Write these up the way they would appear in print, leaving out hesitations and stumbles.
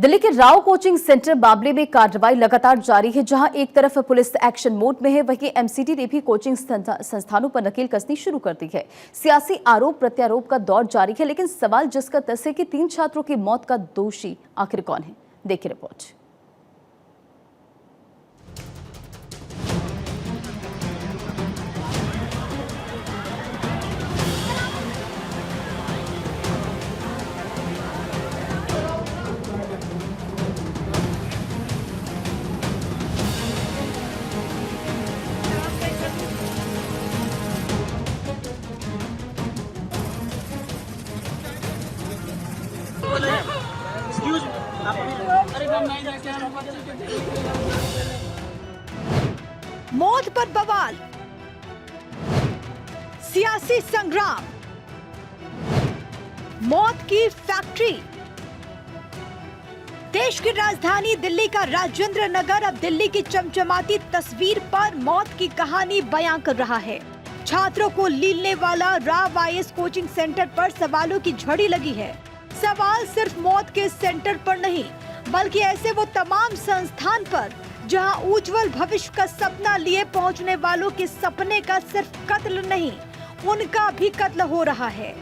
दिल्ली के Rao coaching centre मामले में कार्रवाई लगातार जारी है। जहां एक तरफ पुलिस एक्शन मोड में है, वहीं एमसीडी ने भी कोचिंग संस्थानों पर नकेल कसनी शुरू कर दी है। सियासी आरोप प्रत्यारोप का दौर जारी है, लेकिन सवाल जिसका तस है कि 3 छात्रों की मौत का दोषी आखिर कौन है। देखिए रिपोर्ट। मौत पर बवाल, सियासी संग्राम, मौत की फैक्ट्री। देश की राजधानी दिल्ली का राजेंद्र नगर अब दिल्ली की चमचमाती तस्वीर पर मौत की कहानी बयां कर रहा है। छात्रों को लीलने वाला राव आईएएस कोचिंग सेंटर पर सवालों की झड़ी लगी है। सवाल सिर्फ मौत के सेंटर पर नहीं, बल्कि ऐसे वो तमाम संस्थान पर जहां उज्जवल भविष्य का सपना लिए पहुंचने वालों के सपने का सिर्फ कत्ल नहीं, उनका भी कत्ल हो रहा है।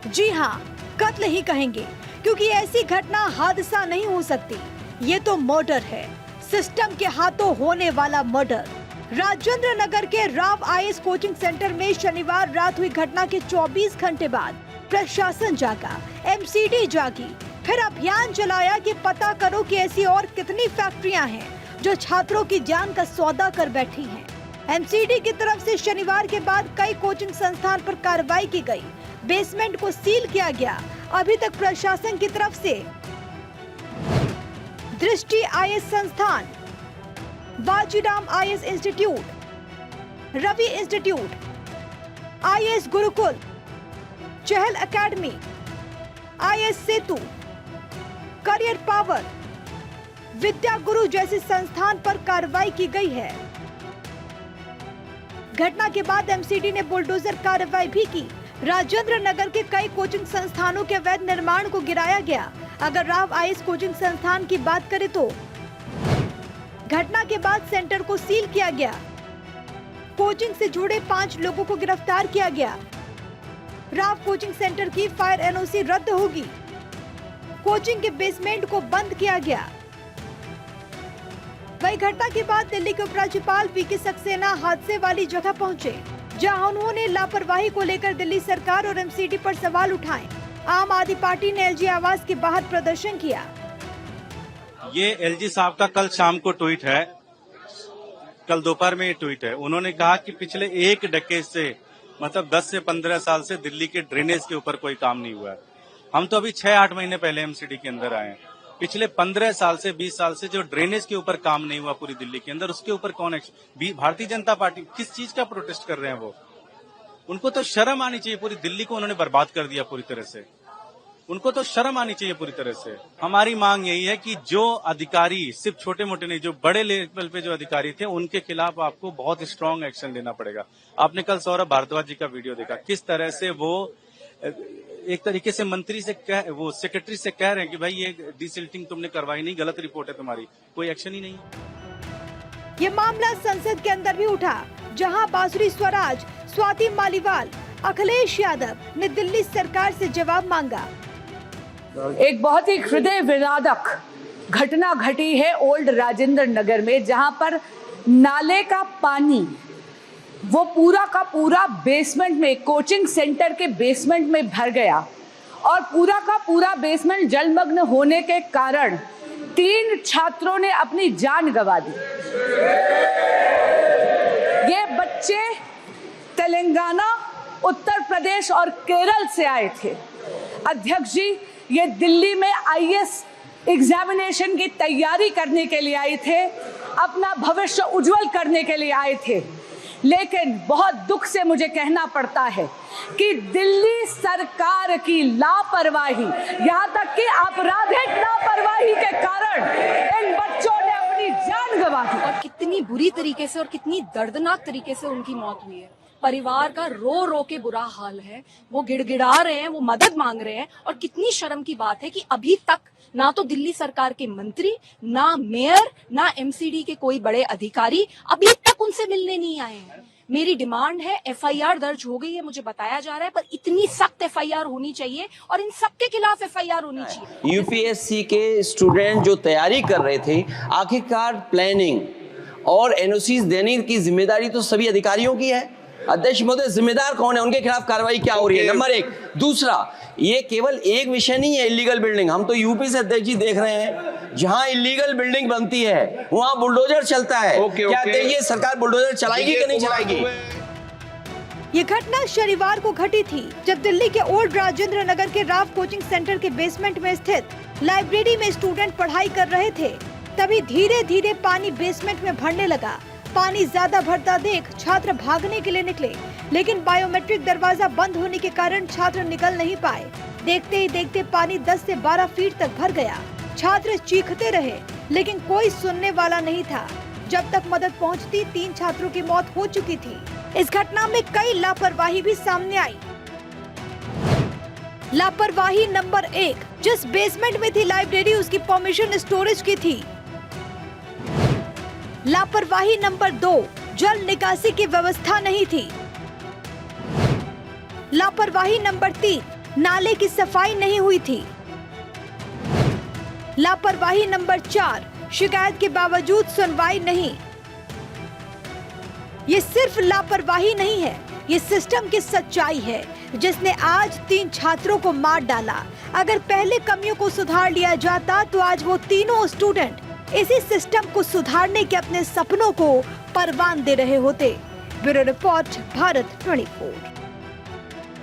जी हाँ, कत्ल ही कहेंगे, क्योंकि ऐसी घटना हादसा नहीं हो सकती। ये तो मर्डर है, सिस्टम के हाथों होने वाला मर्डर। राजेंद्र नगर के राव आईएएस कोचिंग सेंटर में शनिवार रात हुई घटना के 24 घंटे बाद प्रशासन जागा, एमसीडी जागी, फिर अभियान चलाया कि पता करो कि ऐसी और कितनी फैक्ट्रियां हैं जो छात्रों की जान का सौदा कर बैठी हैं। एमसीडी की तरफ से शनिवार के बाद कई कोचिंग संस्थान पर कार्रवाई की गई, बेसमेंट को सील किया गया। अभी तक प्रशासन की तरफ से दृष्टि आईएएस संस्थान, Bajiram IAS institute, Ravi institute, IAS Gurukul, Chahal academy, IAS Setu, career power, Vidya Guru जैसे संस्थान पर कार्रवाई की गई है। घटना के बाद एमसीडी ने बुलडोजर कार्रवाई भी की। राजेंद्र नगर के कई कोचिंग संस्थानों के अवैध निर्माण को गिराया गया। अगर राव आईएएस कोचिंग संस्थान की बात करें तो घटना के बाद सेंटर को सील किया गया। कोचिंग से जुड़े 5 लोगों को गिरफ्तार किया गया। राव कोचिंग सेंटर की फायर एनओसी रद्द होगी। कोचिंग के बेसमेंट को बंद किया गया। वही घटना के बाद दिल्ली के उपराज्यपाल वीके सक्सेना हादसे वाली जगह पहुंचे, जहां उन्होंने लापरवाही को लेकर दिल्ली सरकार और एमसीडी पर सवाल उठाए। आम आदमी पार्टी ने एलजी आवास के बाहर प्रदर्शन किया। ये एलजी साहब का कल शाम को ट्वीट है, कल दोपहर में ये ट्वीट है। उन्होंने कहा कि पिछले 1 डेकेड से, मतलब 10 से 15 साल से दिल्ली के ड्रेनेज के ऊपर कोई काम नहीं हुआ है। हम तो अभी 6-8 महीने पहले एमसीडी के अंदर आए हैं। पिछले 15 साल से 20 साल से जो ड्रेनेज के ऊपर काम नहीं हुआ पूरी दिल्ली के अंदर, उसके ऊपर कौन एक्शन? भारतीय जनता पार्टी किस चीज का प्रोटेस्ट कर रहे हैं वो? उनको तो शर्म आनी चाहिए। पूरी दिल्ली को उन्होंने बर्बाद कर दिया पूरी तरह से। उनको तो शर्म आनी चाहिए पूरी तरह से। हमारी मांग यही है कि जो अधिकारी, सिर्फ छोटे मोटे नहीं, जो बड़े लेवल पे जो अधिकारी थे, उनके खिलाफ आपको बहुत स्ट्रांग एक्शन लेना पड़ेगा। आपने कल सौरभ भारद्वाज जी का वीडियो देखा, किस तरह से वो एक तरीके से मंत्री से वो सेक्रेटरी से कह रहे हैं कि भाई ये डिसिल्टिंग तुमने करवाई नहीं, गलत रिपोर्ट है तुम्हारी, कोई एक्शन ही नहीं। ये मामला संसद के अंदर भी उठा, जहां बांसुरी स्वराज, स्वाति मालीवाल, अखिलेश यादव ने दिल्ली सरकार से जवाब मांगा। एक बहुत ही हृदय विदारक घटना घटी है ओल्ड राजेंद्र नगर में, जहां पर नाले का पानी वो पूरा का पूरा बेसमेंट में, कोचिंग सेंटर के बेसमेंट में भर गया और पूरा का पूरा बेसमेंट जलमग्न होने के कारण 3 छात्रों ने अपनी जान गंवा दी। ये बच्चे तेलंगाना, उत्तर प्रदेश और केरल से आए थे। अध्यक्ष जी, ये दिल्ली में आईएएस एग्जामिनेशन की तैयारी करने के लिए आए थे, अपना भविष्य उज्जवल करने के लिए आए थे। लेकिन बहुत दुख से मुझे कहना पड़ता है कि दिल्ली सरकार की लापरवाही, यहाँ तक कि आपराधिक लापरवाही के कारण इन बच्चों ने अपनी जान गंवा दी। और कितनी बुरी तरीके से और कितनी दर्दनाक तरीके से उनकी मौत हुई है। परिवार का रो रो के बुरा हाल है, वो गिड़गिड़ा रहे हैं, वो मदद मांग रहे हैं। और कितनी शर्म की बात है कि अभी तक ना तो दिल्ली सरकार के मंत्री, ना मेयर, ना एमसीडी के कोई बड़े अधिकारी अभी तक उनसे मिलने नहीं आए हैं। मेरी डिमांड है, एफआईआर दर्ज हो गई है मुझे बताया जा रहा है, पर इतनी सख्त एफआईआर होनी चाहिए और इन सबके खिलाफ एफआईआर होनी चाहिए। यूपीएससी के स्टूडेंट जो तैयारी कर रहे थे, आखिरकार प्लानिंग और एनओसीज देने की जिम्मेदारी तो सभी अधिकारियों की है। अध्यक्ष महोदय, जिम्मेदार कौन है, उनके खिलाफ कार्रवाई क्या हो रही है? नंबर एक। दूसरा, ये केवल एक विषय नहीं है इलीगल बिल्डिंग। हम तो यूपी से अध्यक्ष जी देख रहे हैं, जहां इलीगल बिल्डिंग बनती है वहां बुलडोजर चलता है। क्या अध्यक्ष जी सरकार बुलडोजर चलाएगी कि नहीं चलाएगी? ये घटना शनिवार को घटी थी, जब दिल्ली के ओल्ड राजेंद्र नगर के राव कोचिंग सेंटर के बेसमेंट में स्थित लाइब्रेरी में स्टूडेंट पढ़ाई कर रहे थे। तभी धीरे धीरे पानी बेसमेंट में भरने लगा। पानी ज्यादा भरता देख छात्र भागने के लिए निकले, लेकिन बायोमेट्रिक दरवाजा बंद होने के कारण छात्र निकल नहीं पाए। देखते ही देखते पानी 10 से 12 फीट तक भर गया। छात्र चीखते रहे, लेकिन कोई सुनने वाला नहीं था। जब तक मदद पहुंचती, 3 छात्रों की मौत हो चुकी थी। इस घटना में कई लापरवाही भी सामने आई। लापरवाही नंबर 1, जिस बेसमेंट में थी लाइब्रेरी उसकी परमिशन स्टोरेज की थी। लापरवाही नंबर 2, जल निकासी की व्यवस्था नहीं थी। लापरवाही नंबर 3, नाले की सफाई नहीं हुई थी। लापरवाही नंबर 4, शिकायत के बावजूद सुनवाई नहीं। ये सिर्फ लापरवाही नहीं है, ये सिस्टम की सच्चाई है, जिसने आज 3 छात्रों को मार डाला। अगर पहले कमियों को सुधार लिया जाता तो आज वो तीनों स्टूडेंट इसी सिस्टम को सुधारने के अपने सपनों को परवान दे रहे होते। Bureau report, Bharat 24।